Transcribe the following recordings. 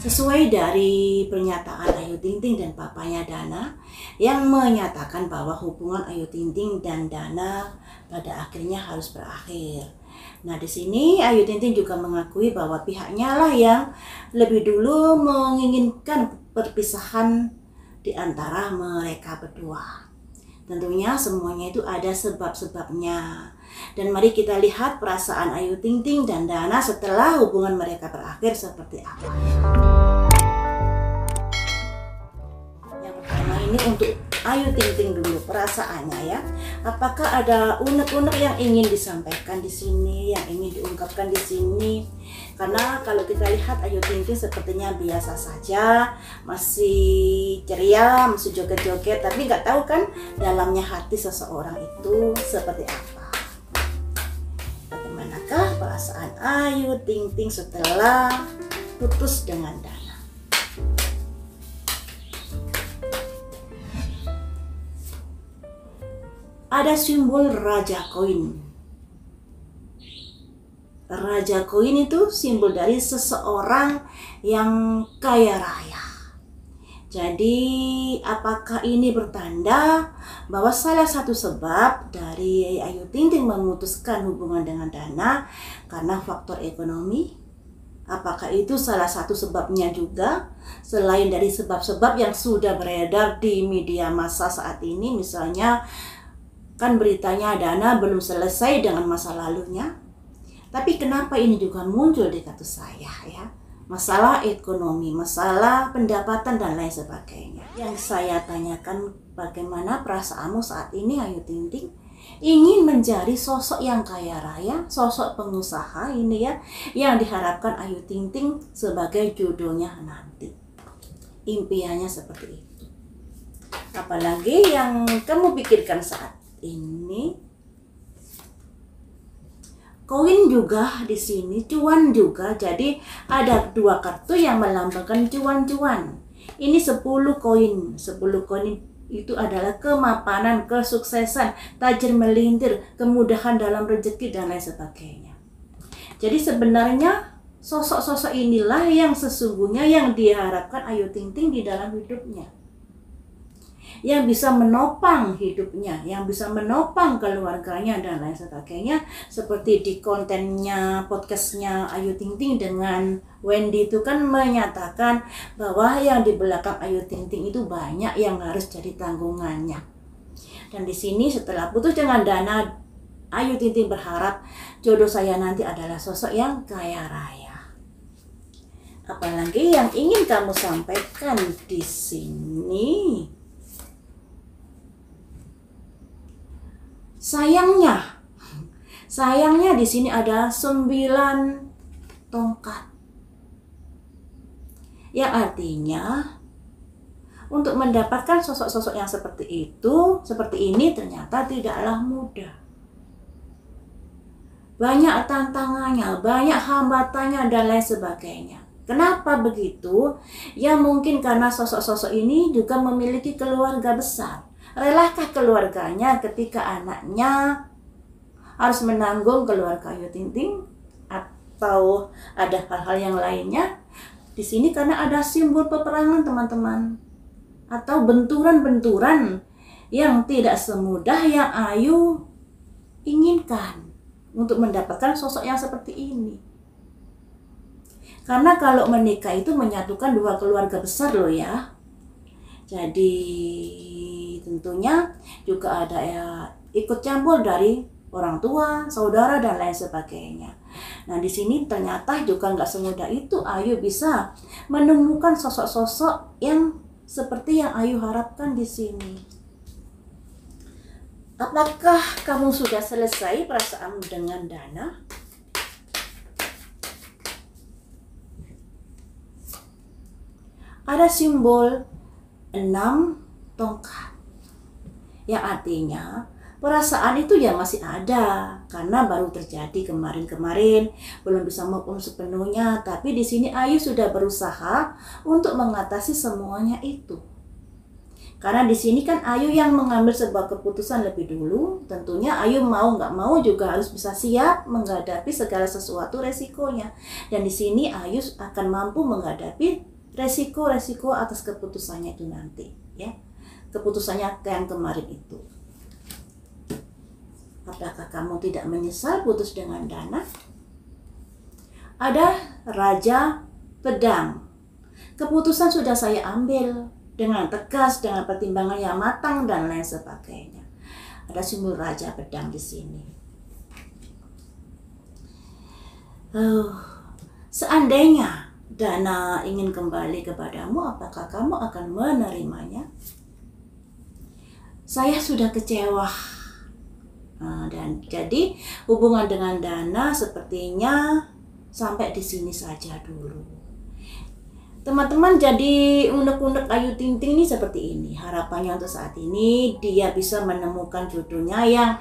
Sesuai dari pernyataan Ayu Ting Ting dan papanya Dana yang menyatakan bahwa hubungan Ayu Ting Ting dan Dana pada akhirnya harus berakhir. Nah, di sini Ayu Ting Ting juga mengakui bahwa pihaknya lah yang lebih dulu menginginkan perpisahan di antara mereka berdua. Tentunya semuanya itu ada sebab-sebabnya. Dan mari kita lihat perasaan Ayu Ting Ting dan Dana setelah hubungan mereka berakhir seperti apa. Yang pertama ini untuk Ayu Ting Ting dulu perasaannya ya. Apakah ada unek-unek yang ingin disampaikan di sini, yang ingin diungkapkan di sini? Karena kalau kita lihat Ayu Ting Ting sepertinya biasa saja, masih ceria, masih joget-joget, tapi nggak tahu kan dalamnya hati seseorang itu seperti apa. Bagaimanakah perasaan Ayu Ting Ting setelah putus dengan Dana? Ada simbol Raja Koin. Raja Koin itu simbol dari seseorang yang kaya raya. Jadi apakah ini bertanda bahwa salah satu sebab dari Ayu Ting Ting memutuskan hubungan dengan Dana karena faktor ekonomi? Apakah itu salah satu sebabnya juga? Selain dari sebab-sebab yang sudah beredar di media massa saat ini, misalnya kan beritanya Dana belum selesai dengan masa lalunya. Tapi kenapa ini juga muncul di kasus saya ya? Masalah ekonomi, masalah pendapatan dan lain sebagainya. Yang saya tanyakan, bagaimana perasaanmu saat ini Ayu Ting Ting? Ingin menjadi sosok yang kaya raya, sosok pengusaha ini ya, yang diharapkan Ayu Ting Ting sebagai jodohnya nanti. Impiannya seperti itu. Apalagi yang kamu pikirkan saat ini? Koin juga di sini, cuan juga. Jadi ada dua kartu yang melambangkan cuan-cuan. Ini 10 koin. 10 koin itu adalah kemapanan, kesuksesan, tajir melintir, kemudahan dalam rezeki dan lain sebagainya. Jadi sebenarnya sosok-sosok inilah yang sesungguhnya yang diharapkan Ayu Ting Ting di dalam hidupnya. Yang bisa menopang hidupnya, yang bisa menopang keluarganya dan lain sebagainya. Seperti di kontennya, podcastnya Ayu Ting Ting dengan Wendy itu kan menyatakan bahwa yang di belakang Ayu Ting Ting itu banyak yang harus jadi tanggungannya. Dan di sini setelah putus dengan Dana, Ayu Ting Ting berharap jodoh saya nanti adalah sosok yang kaya raya. Apalagi yang ingin kamu sampaikan di sini? Sayangnya di sini ada 9 tongkat. Yang artinya untuk mendapatkan sosok-sosok yang seperti itu, seperti ini ternyata tidaklah mudah. Banyak tantangannya, banyak hambatannya dan lain sebagainya. Kenapa begitu? Ya mungkin karena sosok-sosok ini juga memiliki keluarga besar. Relakah keluarganya ketika anaknya harus menanggung keluarga Ayu Ting Ting? Atau ada hal-hal yang lainnya? Di sini karena ada simbol peperangan teman-teman. Atau benturan-benturan yang tidak semudah yang Ayu inginkan untuk mendapatkan sosok yang seperti ini. Karena kalau menikah itu menyatukan dua keluarga besar loh ya. Jadi tentunya juga ada ya ikut campur dari orang tua, saudara dan lain sebagainya. Nah di sini ternyata juga nggak semudah itu Ayu bisa menemukan sosok-sosok yang seperti yang Ayu harapkan di sini. Apakah kamu sudah selesai perasaanmu dengan Dana? Ada simbol 6 tongkat. Yang artinya perasaan itu ya masih ada karena baru terjadi kemarin-kemarin, belum bisa move on sepenuhnya. Tapi di sini Ayu sudah berusaha untuk mengatasi semuanya itu. Karena di sini kan Ayu yang mengambil sebuah keputusan lebih dulu. Tentunya Ayu mau nggak mau juga harus bisa siap menghadapi segala sesuatu resikonya. Dan di sini Ayu akan mampu menghadapi resiko-resiko atas keputusannya itu nanti, ya. Keputusannya yang kemarin itu. Apakah kamu tidak menyesal putus dengan Dana? Ada Raja Pedang. Keputusan sudah saya ambil dengan tegas, dengan pertimbangan yang matang dan lain sebagainya. Ada simbol Raja Pedang di sini. Seandainya Dana ingin kembali kepadamu, apakah kamu akan menerimanya? Saya sudah kecewa. Dan jadi hubungan dengan Dana sepertinya sampai di sini saja dulu. Teman-teman, jadi unek-unek Ayu Ting Ting ini seperti ini. Harapannya untuk saat ini dia bisa menemukan jodohnya yang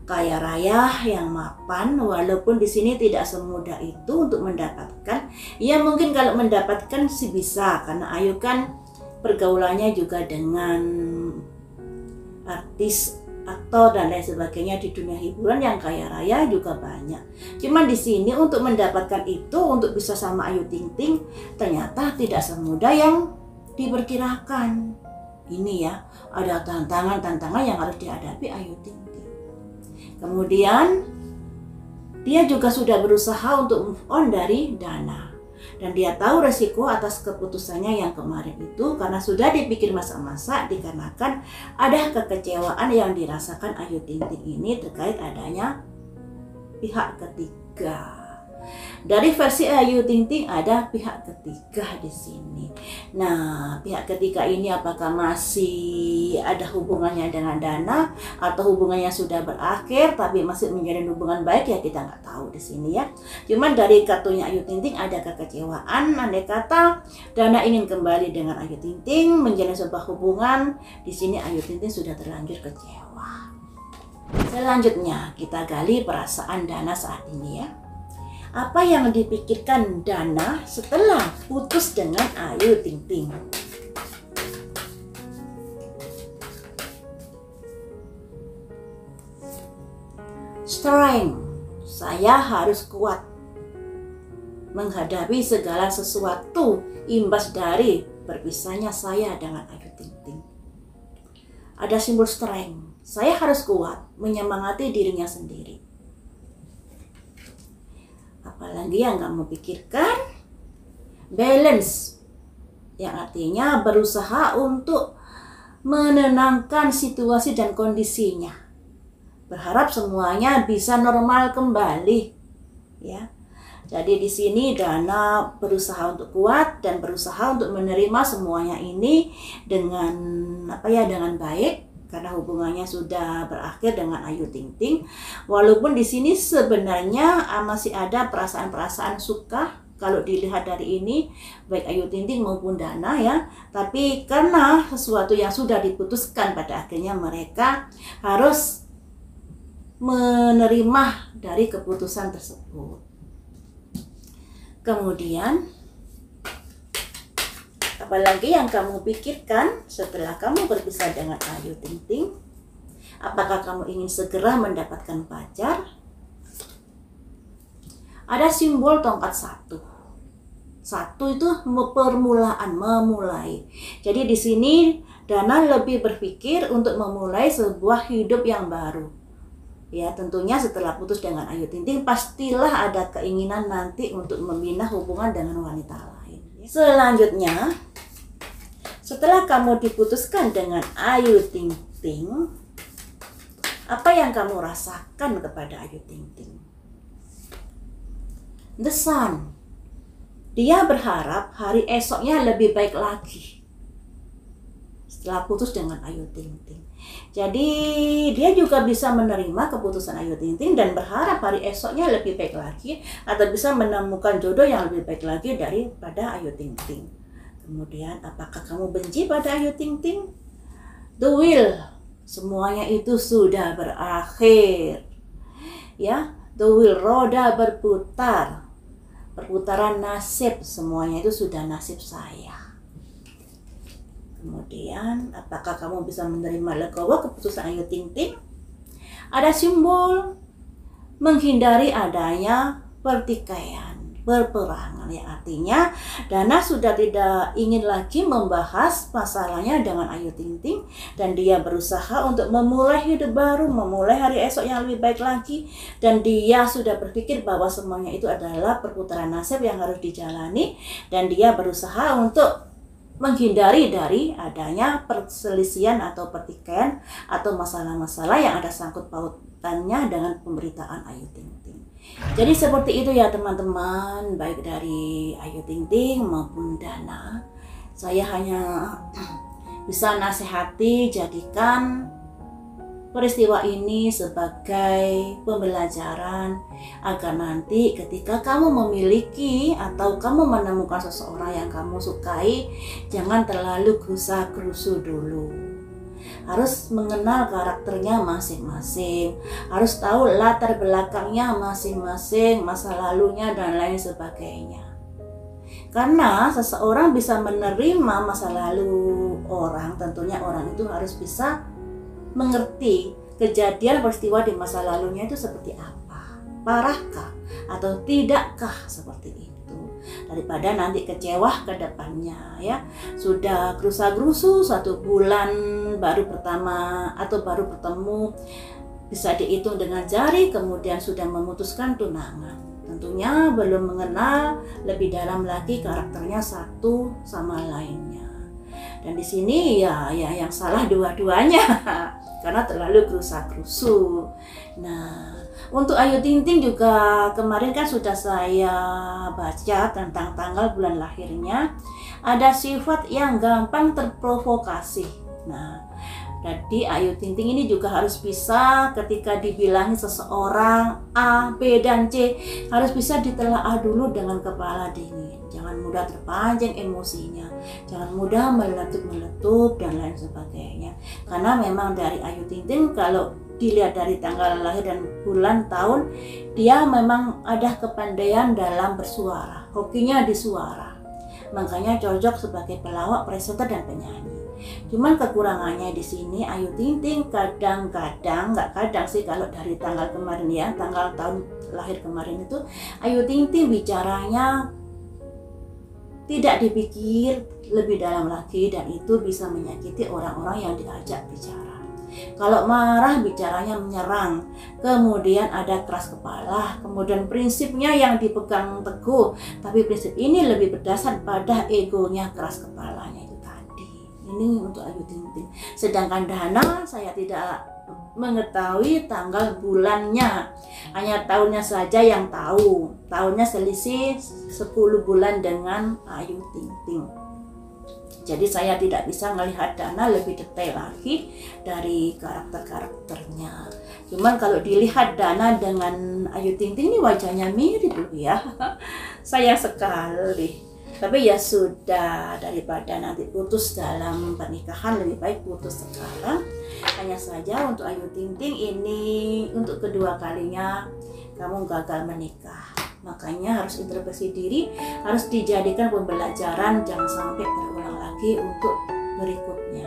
kaya raya, yang mapan, walaupun di sini tidak semudah itu untuk mendapatkan. Ya mungkin kalau mendapatkan sih bisa, karena Ayu kan pergaulannya juga dengan artis, aktor dan lain sebagainya di dunia hiburan yang kaya raya juga banyak. Cuman di sini untuk mendapatkan itu, untuk bisa sama Ayu Ting Ting, ternyata tidak semudah yang diperkirakan. Ini ya, ada tantangan-tantangan yang harus dihadapi Ayu Ting Ting. Kemudian dia juga sudah berusaha untuk move on dari Dana. Dan dia tahu resiko atas keputusannya yang kemarin itu karena sudah dipikir masa-masa, dikarenakan ada kekecewaan yang dirasakan Ayu Ting Ting ini terkait adanya pihak ketiga. Dari versi Ayu Ting Ting ada pihak ketiga di sini. Nah, pihak ketiga ini apakah masih ada hubungannya dengan Dana atau hubungannya sudah berakhir tapi masih menjalin hubungan baik, ya kita nggak tahu di sini ya. Cuman dari kartunya Ayu Ting Ting ada kekecewaan, andai kata Dana ingin kembali dengan Ayu Ting Ting menjalin sebuah hubungan, di sini Ayu Ting Ting sudah terlanjur kecewa. Selanjutnya kita gali perasaan Dana saat ini ya. Apa yang dipikirkan Dana setelah putus dengan Ayu Ting Ting? Strength, saya harus kuat menghadapi segala sesuatu imbas dari berpisahnya saya dengan Ayu Ting Ting. Ada simbol strength, saya harus kuat menyemangati dirinya sendiri. Apalagi yang kamu pikirkan? Balance, yang artinya berusaha untuk menenangkan situasi dan kondisinya. Berharap semuanya bisa normal kembali, ya. Jadi di sini Dana berusaha untuk kuat dan berusaha untuk menerima semuanya ini dengan dengan baik. Karena hubungannya sudah berakhir dengan Ayu Ting Ting, walaupun di sini sebenarnya masih ada perasaan-perasaan suka kalau dilihat dari ini, baik Ayu Ting Ting maupun Dana ya. Tapi karena sesuatu yang sudah diputuskan, pada akhirnya mereka harus menerima dari keputusan tersebut. Kemudian apalagi yang kamu pikirkan setelah kamu berpisah dengan Ayu Ting Ting? Apakah kamu ingin segera mendapatkan pacar? Ada simbol tongkat satu. Satu itu permulaan, memulai. Jadi di sini Dana lebih berpikir untuk memulai sebuah hidup yang baru. Ya, tentunya setelah putus dengan Ayu Ting Ting pastilah ada keinginan nanti untuk membina hubungan dengan wanita lain. Selanjutnya, setelah kamu diputuskan dengan Ayu Ting Ting, apa yang kamu rasakan kepada Ayu Ting Ting? The Sun. Dia berharap hari esoknya lebih baik lagi setelah putus dengan Ayu Ting Ting. Jadi dia juga bisa menerima keputusan Ayu Ting Ting dan berharap hari esoknya lebih baik lagi atau bisa menemukan jodoh yang lebih baik lagi daripada Ayu Ting Ting. Kemudian, apakah kamu benci pada Ayu Ting Ting? The Wheel, semuanya itu sudah berakhir. Ya, The Wheel, roda berputar. Perputaran nasib, semuanya itu sudah nasib saya. Kemudian, apakah kamu bisa menerima legowo keputusan Ayu Ting Ting? Ada simbol menghindari adanya pertikaian. berperangan, ya artinya Dana sudah tidak ingin lagi membahas masalahnya dengan Ayu Ting Ting, dan dia berusaha untuk memulai hidup baru, memulai hari esok yang lebih baik lagi, dan dia sudah berpikir bahwa semuanya itu adalah perputaran nasib yang harus dijalani, dan dia berusaha untuk menghindari dari adanya perselisihan atau pertikaian atau masalah-masalah yang ada sangkut pautannya dengan pemberitaan Ayu Ting Ting. Jadi seperti itu ya teman-teman, baik dari Ayu Ting Ting maupun Dana. Saya hanya bisa nasihati, jadikan peristiwa ini sebagai pembelajaran agar nanti ketika kamu memiliki atau kamu menemukan seseorang yang kamu sukai, jangan terlalu gerusa-gerusu dulu. Harus mengenal karakternya masing-masing, harus tahu latar belakangnya masing-masing, masa lalunya dan lain sebagainya. Karena seseorang bisa menerima masa lalu orang, tentunya orang itu harus bisa mengerti kejadian peristiwa di masa lalunya itu seperti apa, parahkah atau tidakkah seperti itu, daripada nanti kecewa ke depannya ya. Sudah gerusa-gerusu 1 bulan baru pertama atau baru bertemu, bisa dihitung dengan jari, kemudian sudah memutuskan tunangan. Tentunya belum mengenal lebih dalam lagi karakternya satu sama lainnya. Dan di sini ya yang salah dua-duanya karena terlalu gerusa-gerusu. Nah, untuk Ayu Ting Ting juga kemarin kan sudah saya baca tentang tanggal bulan lahirnya. Ada sifat yang gampang terprovokasi. Nah, jadi Ayu Ting Ting ini juga harus bisa ketika dibilangi seseorang A, B, dan C, harus bisa ditelaah dulu dengan kepala dingin. Jangan mudah terpancing emosinya, jangan mudah meletup-meletup dan lain sebagainya. Karena memang dari Ayu Ting Ting kalau dilihat dari tanggal lahir dan bulan tahun, dia memang ada kepandaian dalam bersuara, hokinya di suara. Makanya cocok sebagai pelawak, presenter, dan penyanyi. Cuman kekurangannya di sini Ayu Ting Ting kadang-kadang, nggak kadang sih, kalau dari tanggal kemarin ya, tanggal tahun lahir kemarin itu Ayu Ting Ting bicaranya tidak dipikir lebih dalam lagi, dan itu bisa menyakiti orang-orang yang diajak bicara. Kalau marah bicaranya menyerang, kemudian ada keras kepala, kemudian prinsipnya yang dipegang teguh, tapi prinsip ini lebih berdasar pada egonya, keras kepalanya itu tadi. Ini untuk Ayu Ting Ting. Sedangkan Dana saya tidak mengetahui tanggal bulannya, hanya tahunnya saja yang tahu. Tahunnya selisih 10 bulan dengan Ayu Ting Ting. Jadi saya tidak bisa melihat Dana lebih detail lagi dari karakter-karakternya. Cuman kalau dilihat Dana dengan Ayu Ting Ting ini wajahnya mirip loh ya. Sayang sekali. Tapi ya sudah, daripada nanti putus dalam pernikahan, lebih baik putus sekarang. Hanya saja untuk Ayu Ting Ting ini untuk kedua kalinya kamu gagal menikah. Makanya harus introspeksi diri, harus dijadikan pembelajaran, jangan sampai terulang lagi untuk berikutnya.